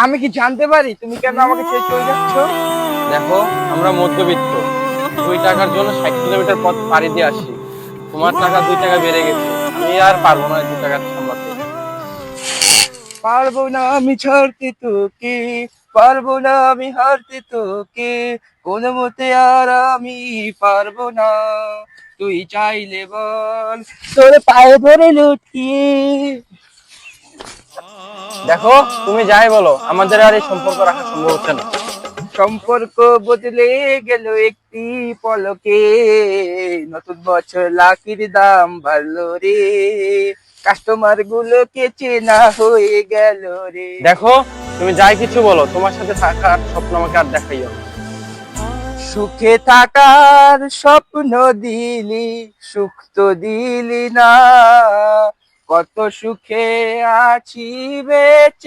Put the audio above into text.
আমি কি জানতে পারি তুমি কেন আমাকে ছেড়ে চলে যাচ্ছ? দেখো, আমরা মধ্যবিত্ত। 2 টাকার জন্য 60 কিলোমিটার পথ পাড়ি দিয়ে আসি। তোমার টাকা 2 টাকা বেড়ে গেছে, আমি আর পারবো না 2 টাকা সামলাতে। পারবো না আমি ছাড়তে তোকে, পারবো না আমি হারতে তোকে, কোনো মতে আর আমি পারবো না। তুই চাইলে বল, তোর পায়ে ধরে লুটিয়ে। দেখো, তুমি যাই বলো, আমাদের আর এই সম্পর্ক রাখা সম্ভব হচ্ছে না। সম্পর্ক বদলে গেল একটি পলকে, নতুন বছর লাকির দাম বাড়লো রে, কাস্টমার গুলোকে চেনা হয়ে গেল রে। দেখো, তুমি যাই কিছু বলো, তোমার সাথে থাকার স্বপ্ন আমাকে আর দেখাইও না। সুখে থাকার স্বপ্ন দিলি, সুখ তো দিলি না, কত সুখে আছি বেঁচে।